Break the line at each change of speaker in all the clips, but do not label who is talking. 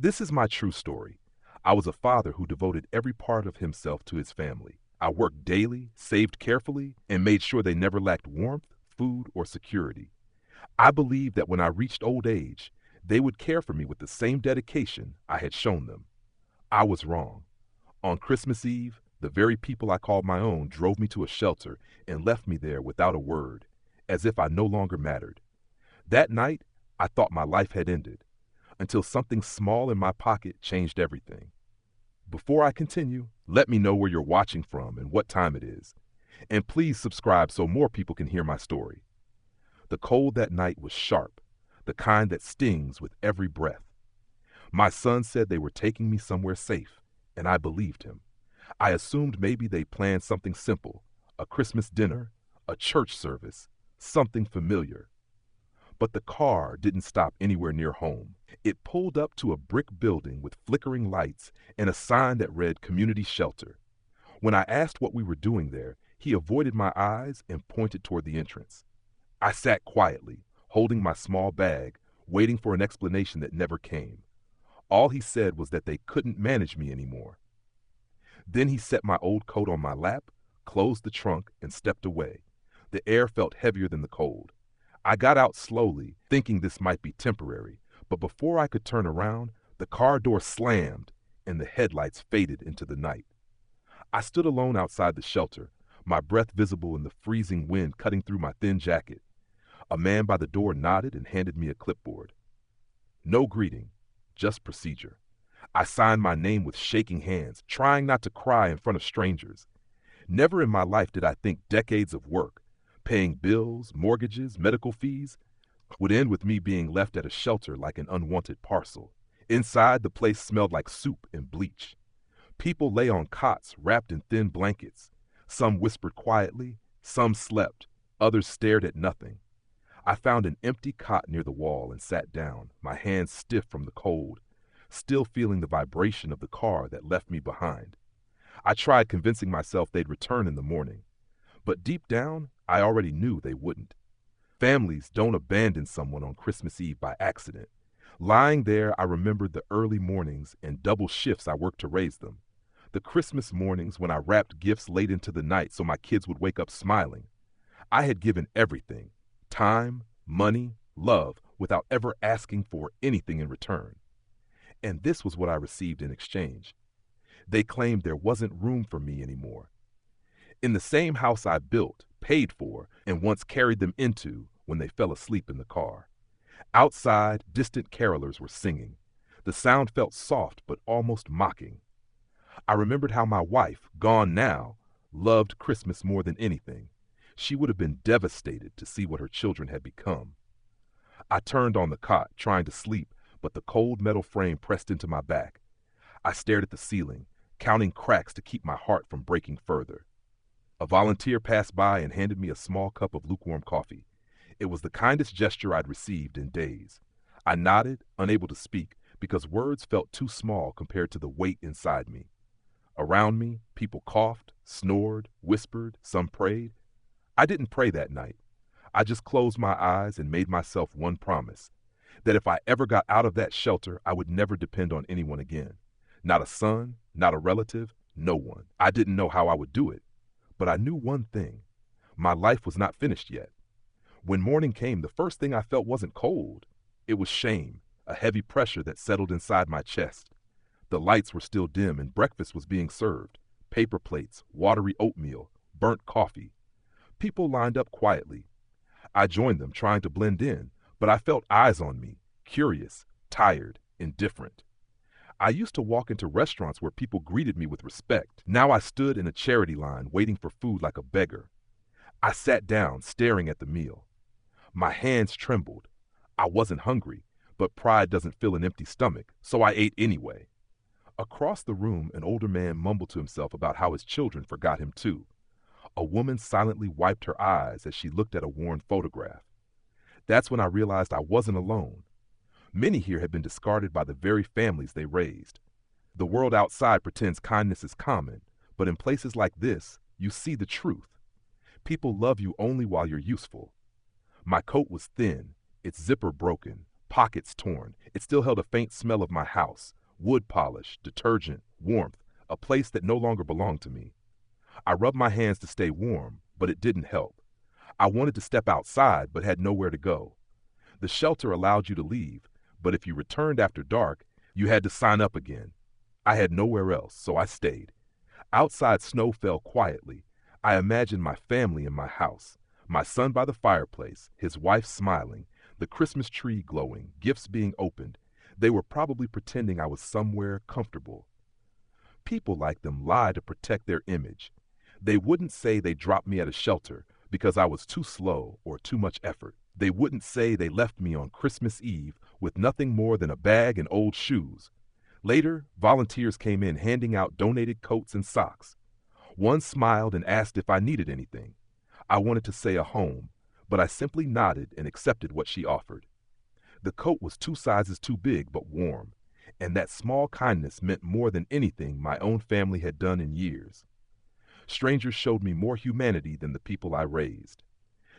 This is my true story. I was a father who devoted every part of himself to his family. I worked daily, saved carefully, and made sure they never lacked warmth, food, or security. I believed that when I reached old age, they would care for me with the same dedication I had shown them. I was wrong. On Christmas Eve, the very people I called my own drove me to a shelter and left me there without a word, as if I no longer mattered. That night, I thought my life had ended, until something small in my pocket changed everything. Before I continue, let me know where you're watching from and what time it is. And please subscribe so more people can hear my story. The cold that night was sharp, the kind that stings with every breath. My son said they were taking me somewhere safe, and I believed him. I assumed maybe they planned something simple, a Christmas dinner, a church service, something familiar. But the car didn't stop anywhere near home. It pulled up to a brick building with flickering lights and a sign that read Community Shelter. When I asked what we were doing there, he avoided my eyes and pointed toward the entrance. I sat quietly, holding my small bag, waiting for an explanation that never came. All he said was that they couldn't manage me anymore. Then he set my old coat on my lap, closed the trunk, and stepped away. The air felt heavier than the cold. I got out slowly, thinking this might be temporary, but before I could turn around, the car door slammed and the headlights faded into the night. I stood alone outside the shelter, my breath visible in the freezing wind cutting through my thin jacket. A man by the door nodded and handed me a clipboard. No greeting, just procedure. I signed my name with shaking hands, trying not to cry in front of strangers. Never in my life did I think decades of work, paying bills, mortgages, medical fees, would end with me being left at a shelter like an unwanted parcel. Inside, the place smelled like soup and bleach. People lay on cots wrapped in thin blankets. Some whispered quietly, some slept, others stared at nothing. I found an empty cot near the wall and sat down, my hands stiff from the cold, still feeling the vibration of the car that left me behind. I tried convincing myself they'd return in the morning, but deep down, I already knew they wouldn't. Families don't abandon someone on Christmas Eve by accident. Lying there, I remembered the early mornings and double shifts I worked to raise them. The Christmas mornings when I wrapped gifts late into the night so my kids would wake up smiling. I had given everything, time, money, love, without ever asking for anything in return. And this was what I received in exchange. They claimed there wasn't room for me anymore. In the same house I built, paid for, and once carried them into when they fell asleep in the car. Outside, distant carolers were singing. The sound felt soft but almost mocking. I remembered how my wife, gone now, loved Christmas more than anything. She would have been devastated to see what her children had become. I turned on the cot, trying to sleep, but the cold metal frame pressed into my back. I stared at the ceiling, counting cracks to keep my heart from breaking further. A volunteer passed by and handed me a small cup of lukewarm coffee. It was the kindest gesture I'd received in days. I nodded, unable to speak, because words felt too small compared to the weight inside me. Around me, people coughed, snored, whispered, some prayed. I didn't pray that night. I just closed my eyes and made myself one promise, that if I ever got out of that shelter, I would never depend on anyone again. Not a son, not a relative, no one. I didn't know how I would do it, but I knew one thing. My life was not finished yet. When morning came, the first thing I felt wasn't cold. It was shame, a heavy pressure that settled inside my chest. The lights were still dim and breakfast was being served. Paper plates, watery oatmeal, burnt coffee. People lined up quietly. I joined them, trying to blend in, but I felt eyes on me, curious, tired, indifferent. I used to walk into restaurants where people greeted me with respect. Now I stood in a charity line, waiting for food like a beggar. I sat down, staring at the meal. My hands trembled. I wasn't hungry, but pride doesn't fill an empty stomach, so I ate anyway. Across the room, an older man mumbled to himself about how his children forgot him too. A woman silently wiped her eyes as she looked at a worn photograph. That's when I realized I wasn't alone. Many here had been discarded by the very families they raised. The world outside pretends kindness is common, but in places like this, you see the truth. People love you only while you're useful. My coat was thin, its zipper broken, pockets torn. It still held a faint smell of my house, wood polish, detergent, warmth, a place that no longer belonged to me. I rubbed my hands to stay warm, but it didn't help. I wanted to step outside, but had nowhere to go. The shelter allowed you to leave, but if you returned after dark, you had to sign up again. I had nowhere else, so I stayed. Outside, snow fell quietly. I imagined my family in my house, my son by the fireplace, his wife smiling, the Christmas tree glowing, gifts being opened. They were probably pretending I was somewhere comfortable. People like them lie to protect their image. They wouldn't say they dropped me at a shelter because I was too slow or too much effort. They wouldn't say they left me on Christmas Eve with nothing more than a bag and old shoes. Later, volunteers came in handing out donated coats and socks. One smiled and asked if I needed anything. I wanted to say a home, but I simply nodded and accepted what she offered. The coat was 2 sizes too big but warm, and that small kindness meant more than anything my own family had done in years. Strangers showed me more humanity than the people I raised.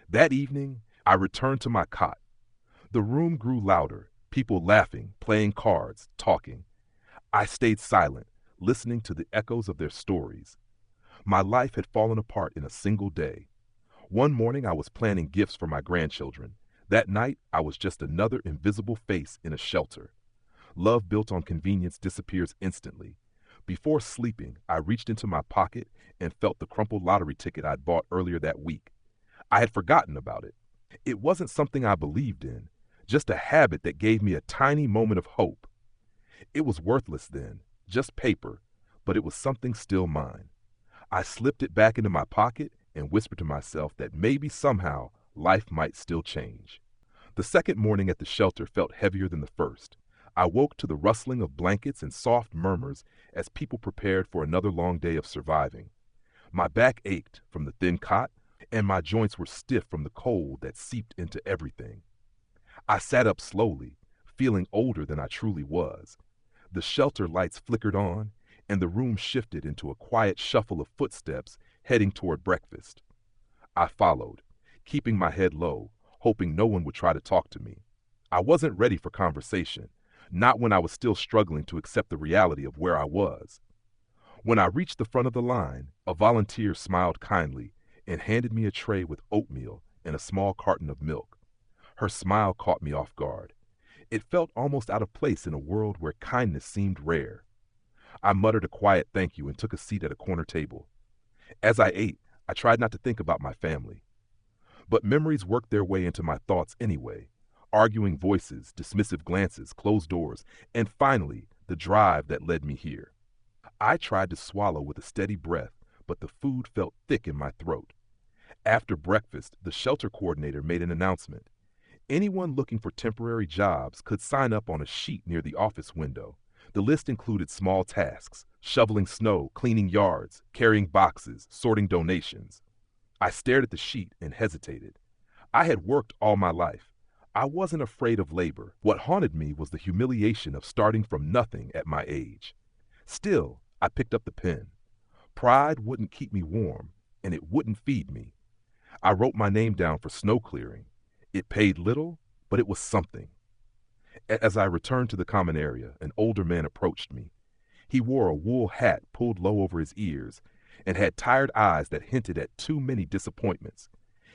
That evening, I returned to my cot. The room grew louder, people laughing, playing cards, talking. I stayed silent, listening to the echoes of their stories. My life had fallen apart in a single day. One morning I was planning gifts for my grandchildren. That night I was just another invisible face in a shelter. Love built on convenience disappears instantly. Before sleeping, I reached into my pocket and felt the crumpled lottery ticket I'd bought earlier that week. I had forgotten about it. It wasn't something I believed in, just a habit that gave me a tiny moment of hope. It was worthless then, just paper, but it was something still mine. I slipped it back into my pocket and whispered to myself that maybe somehow life might still change. The second morning at the shelter felt heavier than the first. I woke to the rustling of blankets and soft murmurs as people prepared for another long day of surviving. My back ached from the thin cot, and my joints were stiff from the cold that seeped into everything. I sat up slowly, feeling older than I truly was. The shelter lights flickered on, and the room shifted into a quiet shuffle of footsteps heading toward breakfast. I followed, keeping my head low, hoping no one would try to talk to me. I wasn't ready for conversation, not when I was still struggling to accept the reality of where I was. When I reached the front of the line, a volunteer smiled kindly and handed me a tray with oatmeal and a small carton of milk. Her smile caught me off guard. It felt almost out of place in a world where kindness seemed rare. I muttered a quiet thank you and took a seat at a corner table. As I ate, I tried not to think about my family. But memories worked their way into my thoughts anyway. Arguing voices, dismissive glances, closed doors, and finally, the drive that led me here. I tried to swallow with a steady breath, but the food felt thick in my throat. After breakfast, the shelter coordinator made an announcement. Anyone looking for temporary jobs could sign up on a sheet near the office window. The list included small tasks, shoveling snow, cleaning yards, carrying boxes, sorting donations. I stared at the sheet and hesitated. I had worked all my life. I wasn't afraid of labor. What haunted me was the humiliation of starting from nothing at my age. Still, I picked up the pen. Pride wouldn't keep me warm, and it wouldn't feed me. I wrote my name down for snow clearing. It paid little, but it was something. As I returned to the common area, an older man approached me. He wore a wool hat pulled low over his ears and had tired eyes that hinted at too many disappointments.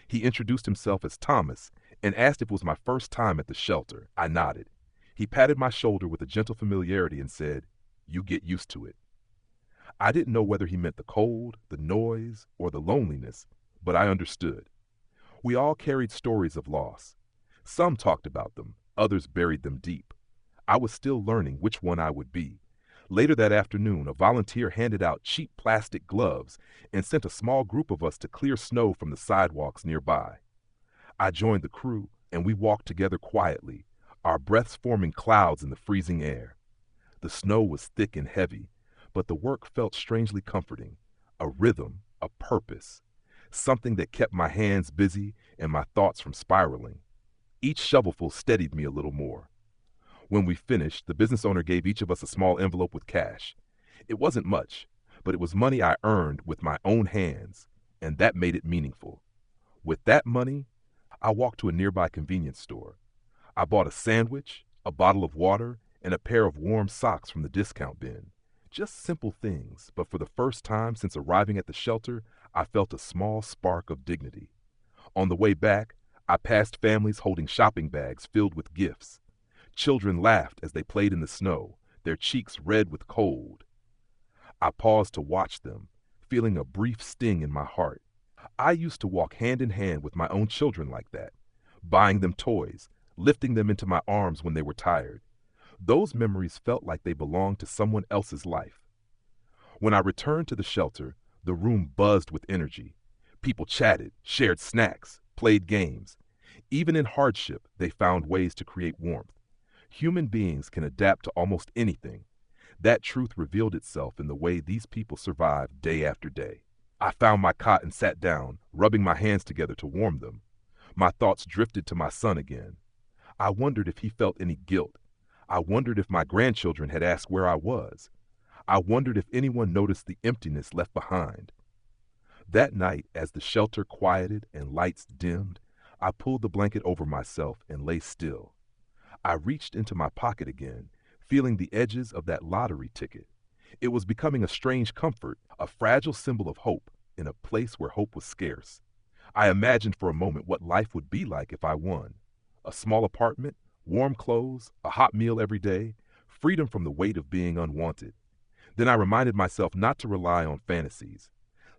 He introduced himself as Thomas and asked if it was my first time at the shelter. I nodded. He patted my shoulder with a gentle familiarity and said, "You get used to it." I didn't know whether he meant the cold, the noise, or the loneliness, but I understood. We all carried stories of loss. Some talked about them, others buried them deep. I was still learning which one I would be. Later that afternoon, a volunteer handed out cheap plastic gloves and sent a small group of us to clear snow from the sidewalks nearby. I joined the crew, and we walked together quietly, our breaths forming clouds in the freezing air. The snow was thick and heavy, but the work felt strangely comforting, a rhythm, a purpose, something that kept my hands busy and my thoughts from spiraling. Each shovelful steadied me a little more. When we finished, the business owner gave each of us a small envelope with cash. It wasn't much, but it was money I earned with my own hands, and that made it meaningful. With that money, I walked to a nearby convenience store. I bought a sandwich, a bottle of water, and a pair of warm socks from the discount bin. Just simple things, but for the first time since arriving at the shelter, I felt a small spark of dignity. On the way back, I passed families holding shopping bags filled with gifts. Children laughed as they played in the snow, their cheeks red with cold. I paused to watch them, feeling a brief sting in my heart. I used to walk hand in hand with my own children like that, buying them toys, lifting them into my arms when they were tired. Those memories felt like they belonged to someone else's life. When I returned to the shelter, the room buzzed with energy. People chatted, shared snacks, played games. Even in hardship, they found ways to create warmth. Human beings can adapt to almost anything. That truth revealed itself in the way these people survived day after day. I found my cot and sat down, rubbing my hands together to warm them. My thoughts drifted to my son again. I wondered if he felt any guilt. I wondered if my grandchildren had asked where I was. I wondered if anyone noticed the emptiness left behind. That night, as the shelter quieted and lights dimmed, I pulled the blanket over myself and lay still. I reached into my pocket again, feeling the edges of that lottery ticket. It was becoming a strange comfort, a fragile symbol of hope in a place where hope was scarce. I imagined for a moment what life would be like if I won. A small apartment, warm clothes, a hot meal every day, freedom from the weight of being unwanted. Then I reminded myself not to rely on fantasies.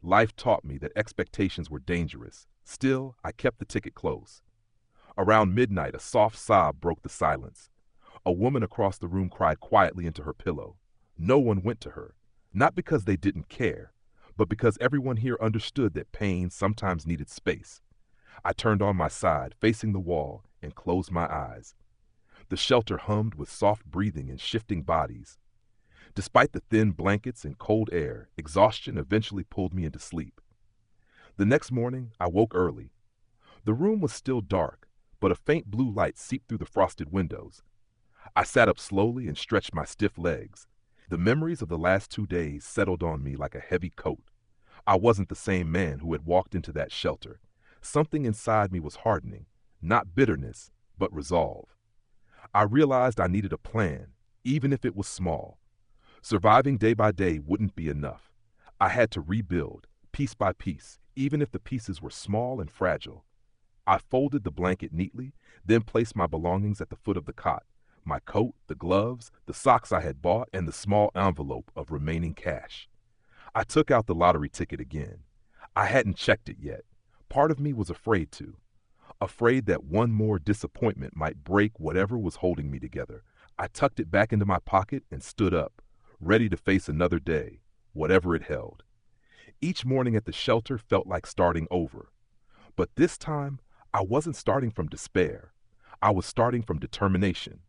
Life taught me that expectations were dangerous. Still, I kept the ticket close. Around midnight, a soft sob broke the silence. A woman across the room cried quietly into her pillow. No one went to her, not because they didn't care, but because everyone here understood that pain sometimes needed space. I turned on my side, facing the wall, and closed my eyes. The shelter hummed with soft breathing and shifting bodies. Despite the thin blankets and cold air, exhaustion eventually pulled me into sleep. The next morning, I woke early. The room was still dark, but a faint blue light seeped through the frosted windows. I sat up slowly and stretched my stiff legs. The memories of the last 2 days settled on me like a heavy coat. I wasn't the same man who had walked into that shelter. Something inside me was hardening, not bitterness, but resolve. I realized I needed a plan, even if it was small. Surviving day by day wouldn't be enough. I had to rebuild, piece by piece, even if the pieces were small and fragile. I folded the blanket neatly, then placed my belongings at the foot of the cot. My coat, the gloves, the socks I had bought, and the small envelope of remaining cash. I took out the lottery ticket again. I hadn't checked it yet. Part of me was afraid to. Afraid that one more disappointment might break whatever was holding me together. I tucked it back into my pocket and stood up, ready to face another day, whatever it held. Each morning at the shelter felt like starting over. But this time, I wasn't starting from despair. I was starting from determination.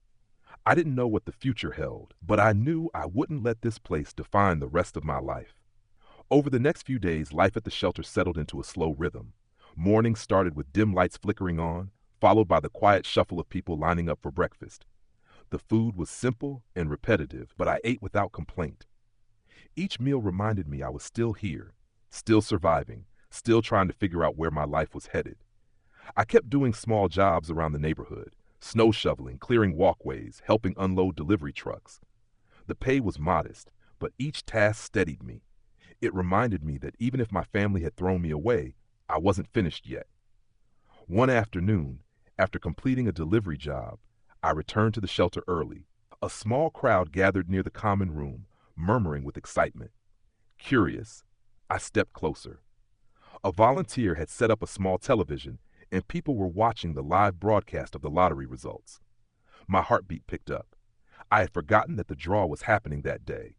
I didn't know what the future held, but I knew I wouldn't let this place define the rest of my life. Over the next few days, life at the shelter settled into a slow rhythm. Mornings started with dim lights flickering on, followed by the quiet shuffle of people lining up for breakfast. The food was simple and repetitive, but I ate without complaint. Each meal reminded me I was still here, still surviving, still trying to figure out where my life was headed. I kept doing small jobs around the neighborhood, snow shoveling, clearing walkways, helping unload delivery trucks. The pay was modest, but each task steadied me. It reminded me that even if my family had thrown me away, I wasn't finished yet. One afternoon, after completing a delivery job, I returned to the shelter early. A small crowd gathered near the common room, murmuring with excitement. Curious, I stepped closer. A volunteer had set up a small television, and people were watching the live broadcast of the lottery results. My heartbeat picked up. I had forgotten that the draw was happening that day.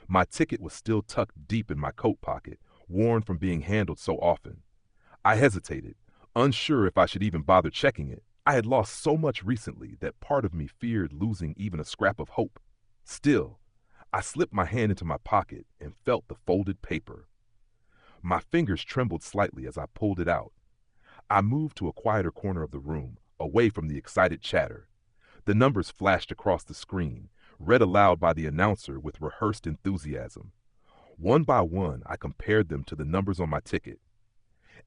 My ticket was still tucked deep in my coat pocket, worn from being handled so often. I hesitated, unsure if I should even bother checking it. I had lost so much recently that part of me feared losing even a scrap of hope. Still, I slipped my hand into my pocket and felt the folded paper. My fingers trembled slightly as I pulled it out. I moved to a quieter corner of the room, away from the excited chatter. The numbers flashed across the screen, read aloud by the announcer with rehearsed enthusiasm. One by one, I compared them to the numbers on my ticket.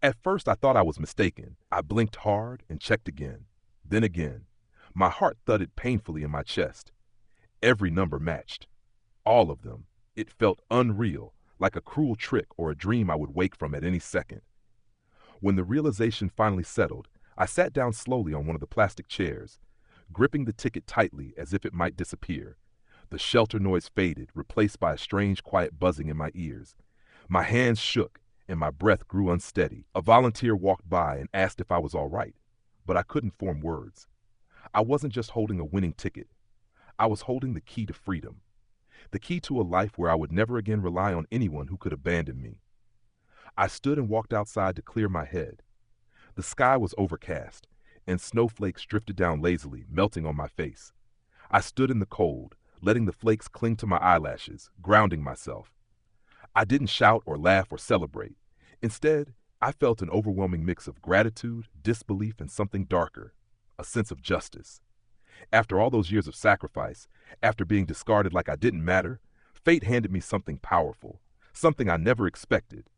At first, I thought I was mistaken. I blinked hard and checked again, then again. My heart thudded painfully in my chest. Every number matched. All of them. It felt unreal, like a cruel trick or a dream I would wake from at any second. When the realization finally settled, I sat down slowly on one of the plastic chairs, gripping the ticket tightly as if it might disappear. The shelter noise faded, replaced by a strange quiet buzzing in my ears. My hands shook, and my breath grew unsteady. A volunteer walked by and asked if I was all right, but I couldn't form words. I wasn't just holding a winning ticket. I was holding the key to freedom, the key to a life where I would never again rely on anyone who could abandon me. I stood and walked outside to clear my head. The sky was overcast, and snowflakes drifted down lazily, melting on my face. I stood in the cold, letting the flakes cling to my eyelashes, grounding myself. I didn't shout or laugh or celebrate. Instead, I felt an overwhelming mix of gratitude, disbelief, and something darker, a sense of justice. After all those years of sacrifice, after being discarded like I didn't matter, fate handed me something powerful, something I never expected.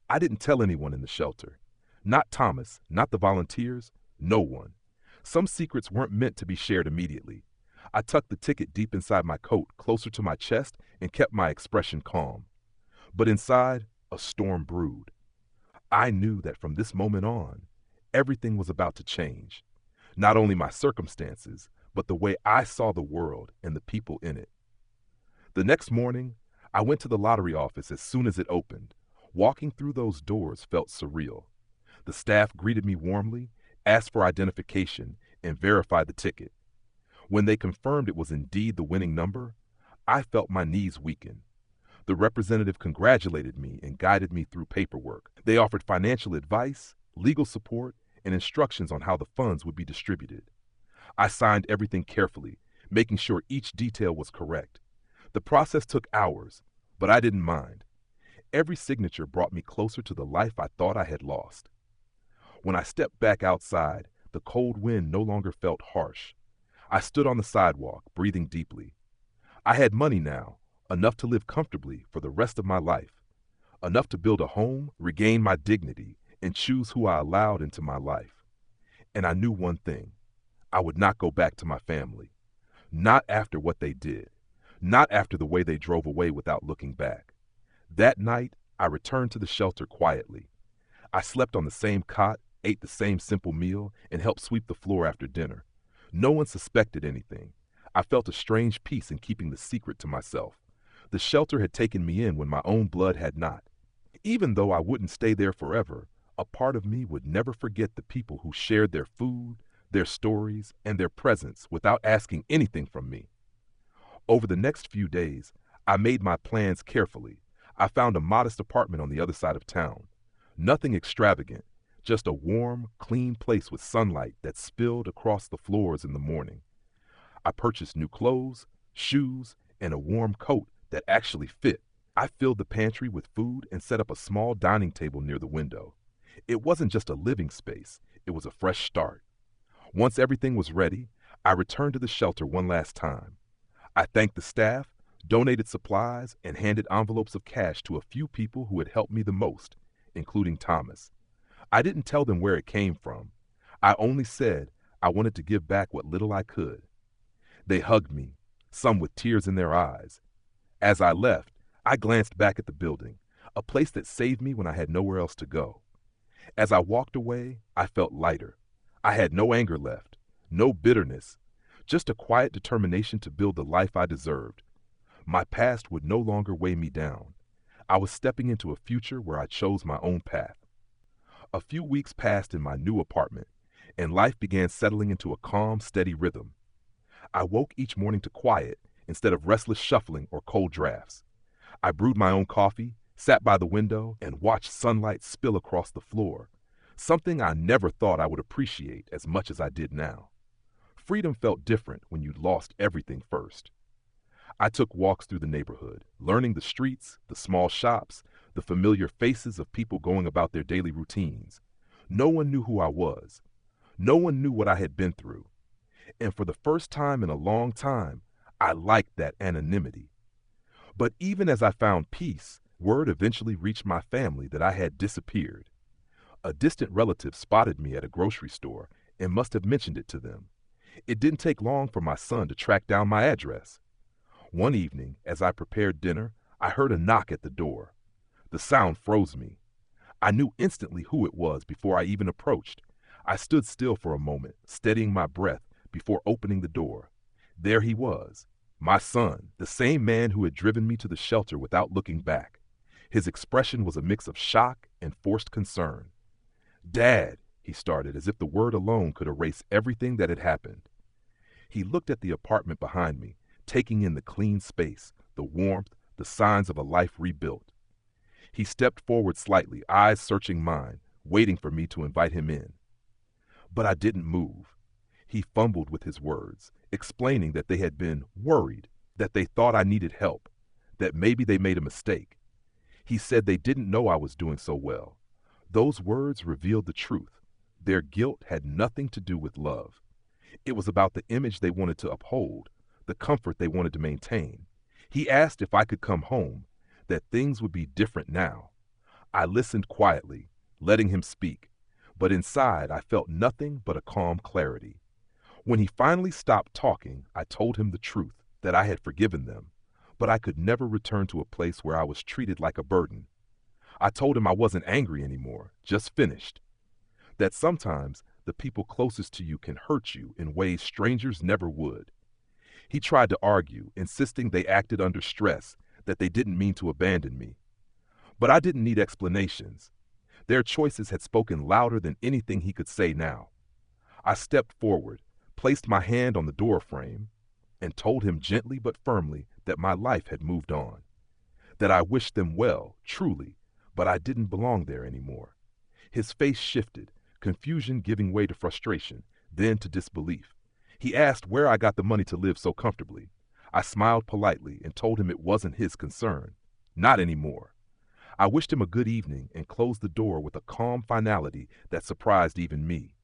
I didn't tell anyone in the shelter. Not Thomas, not the volunteers, no one. Some secrets weren't meant to be shared immediately. I tucked the ticket deep inside my coat, closer to my chest, and kept my expression calm. But inside, a storm brewed. I knew that from this moment on, everything was about to change. Not only my circumstances, but the way I saw the world and the people in it. The next morning, I went to the lottery office as soon as it opened. Walking through those doors felt surreal. The staff greeted me warmly, asked for identification, and verified the ticket. When they confirmed it was indeed the winning number, I felt my knees weaken. The representative congratulated me and guided me through paperwork. They offered financial advice, legal support, and instructions on how the funds would be distributed. I signed everything carefully, making sure each detail was correct. The process took hours, but I didn't mind. Every signature brought me closer to the life I thought I had lost. When I stepped back outside, the cold wind no longer felt harsh. I stood on the sidewalk, breathing deeply. I had money now, enough to live comfortably for the rest of my life, enough to build a home, regain my dignity, and choose who I allowed into my life. And I knew one thing. I would not go back to my family. Not after what they did. Not after the way they drove away without looking back. That night, I returned to the shelter quietly. I slept on the same cot, ate the same simple meal, and helped sweep the floor after dinner. No one suspected anything. I felt a strange peace in keeping the secret to myself. The shelter had taken me in when my own blood had not. Even though I wouldn't stay there forever, a part of me would never forget the people who shared their food, their stories, and their presence without asking anything from me. Over the next few days, I made my plans carefully. I found a modest apartment on the other side of town. Nothing extravagant, just a warm, clean place with sunlight that spilled across the floors in the morning. I purchased new clothes, shoes, and a warm coat that actually fit. I filled the pantry with food and set up a small dining table near the window. It wasn't just a living space, it was a fresh start. Once everything was ready, I returned to the shelter one last time. I thanked the staff, donated supplies, and handed envelopes of cash to a few people who had helped me the most, including Thomas. I didn't tell them where it came from. I only said I wanted to give back what little I could. They hugged me, some with tears in their eyes. As I left, I glanced back at the building, a place that saved me when I had nowhere else to go. As I walked away, I felt lighter. I had no anger left, no bitterness, just a quiet determination to build the life I deserved. My past would no longer weigh me down. I was stepping into a future where I chose my own path. A few weeks passed in my new apartment, and life began settling into a calm, steady rhythm. I woke each morning to quiet instead of restless shuffling or cold drafts. I brewed my own coffee, sat by the window, and watched sunlight spill across the floor, something I never thought I would appreciate as much as I did now. Freedom felt different when you'd lost everything first. I took walks through the neighborhood, learning the streets, the small shops, the familiar faces of people going about their daily routines. No one knew who I was. No one knew what I had been through. And for the first time in a long time, I liked that anonymity. But even as I found peace, word eventually reached my family that I had disappeared. A distant relative spotted me at a grocery store and must have mentioned it to them. It didn't take long for my son to track down my address. One evening, as I prepared dinner, I heard a knock at the door. The sound froze me. I knew instantly who it was before I even approached. I stood still for a moment, steadying my breath before opening the door. There he was, my son, the same man who had driven me to the shelter without looking back. His expression was a mix of shock and forced concern. "Dad," he started, as if the word alone could erase everything that had happened. He looked at the apartment behind me, taking in the clean space, the warmth, the signs of a life rebuilt. He stepped forward slightly, eyes searching mine, waiting for me to invite him in. But I didn't move. He fumbled with his words, explaining that they had been worried, that they thought I needed help, that maybe they made a mistake. He said they didn't know I was doing so well. Those words revealed the truth. Their guilt had nothing to do with love. It was about the image they wanted to uphold, the comfort they wanted to maintain. He asked if I could come home, that things would be different now. I listened quietly, letting him speak, but inside I felt nothing but a calm clarity. When he finally stopped talking, I told him the truth, that I had forgiven them, but I could never return to a place where I was treated like a burden. I told him I wasn't angry anymore, just finished. That sometimes the people closest to you can hurt you in ways strangers never would. He tried to argue, insisting they acted under stress, that they didn't mean to abandon me. But I didn't need explanations. Their choices had spoken louder than anything he could say now. I stepped forward, placed my hand on the door frame, and told him gently but firmly that my life had moved on. That I wished them well, truly, but I didn't belong there anymore. His face shifted, confusion giving way to frustration, then to disbelief. He asked where I got the money to live so comfortably. I smiled politely and told him it wasn't his concern. Not anymore. I wished him a good evening and closed the door with a calm finality that surprised even me.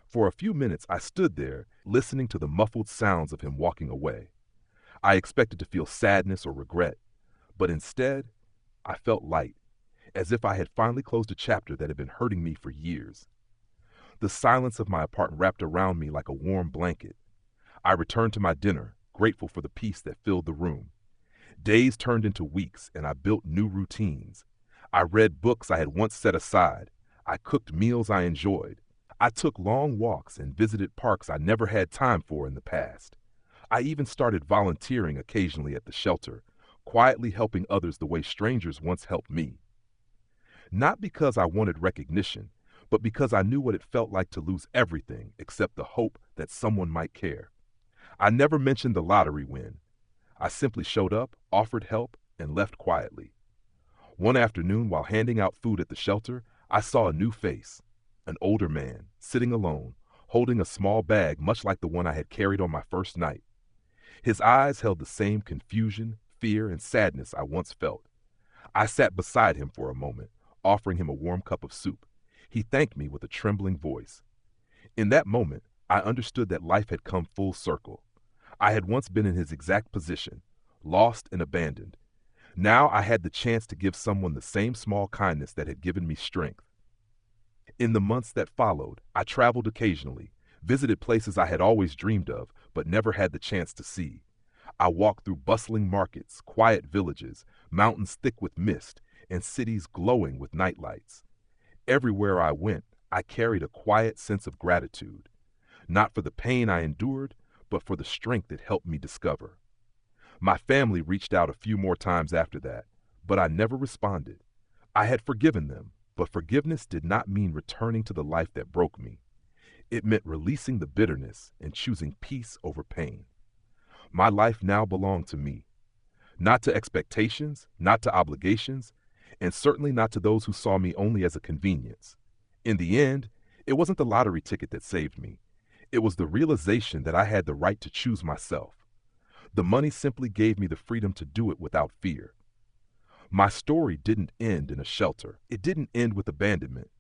For a few minutes I stood there, listening to the muffled sounds of him walking away. I expected to feel sadness or regret, but instead, I felt light, as if I had finally closed a chapter that had been hurting me for years. The silence of my apartment wrapped around me like a warm blanket. I returned to my dinner, grateful for the peace that filled the room. Days turned into weeks, and I built new routines. I read books I had once set aside. I cooked meals I enjoyed. I took long walks and visited parks I never had time for in the past. I even started volunteering occasionally at the shelter, quietly helping others the way strangers once helped me. Not because I wanted recognition, but because I knew what it felt like to lose everything except the hope that someone might care. I never mentioned the lottery win. I simply showed up, offered help, and left quietly. One afternoon, while handing out food at the shelter, I saw a new face. An older man, sitting alone, holding a small bag much like the one I had carried on my first night. His eyes held the same confusion, fear, and sadness I once felt. I sat beside him for a moment, offering him a warm cup of soup. He thanked me with a trembling voice. In that moment, I understood that life had come full circle. I had once been in his exact position, lost and abandoned. Now I had the chance to give someone the same small kindness that had given me strength. In the months that followed, I traveled occasionally, visited places I had always dreamed of but never had the chance to see. I walked through bustling markets, quiet villages, mountains thick with mist, and cities glowing with nightlights. Everywhere I went, I carried a quiet sense of gratitude, not for the pain I endured, but for the strength it helped me discover. My family reached out a few more times after that, but I never responded. I had forgiven them, but forgiveness did not mean returning to the life that broke me. It meant releasing the bitterness and choosing peace over pain. My life now belonged to me, not to expectations, not to obligations, and certainly not to those who saw me only as a convenience. In the end, it wasn't the lottery ticket that saved me. It was the realization that I had the right to choose myself. The money simply gave me the freedom to do it without fear. My story didn't end in a shelter. It didn't end with abandonment.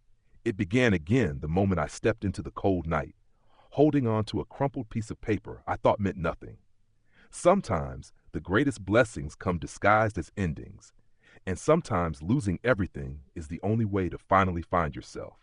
It began again the moment I stepped into the cold night, holding on to a crumpled piece of paper I thought meant nothing. Sometimes the greatest blessings come disguised as endings, and sometimes losing everything is the only way to finally find yourself.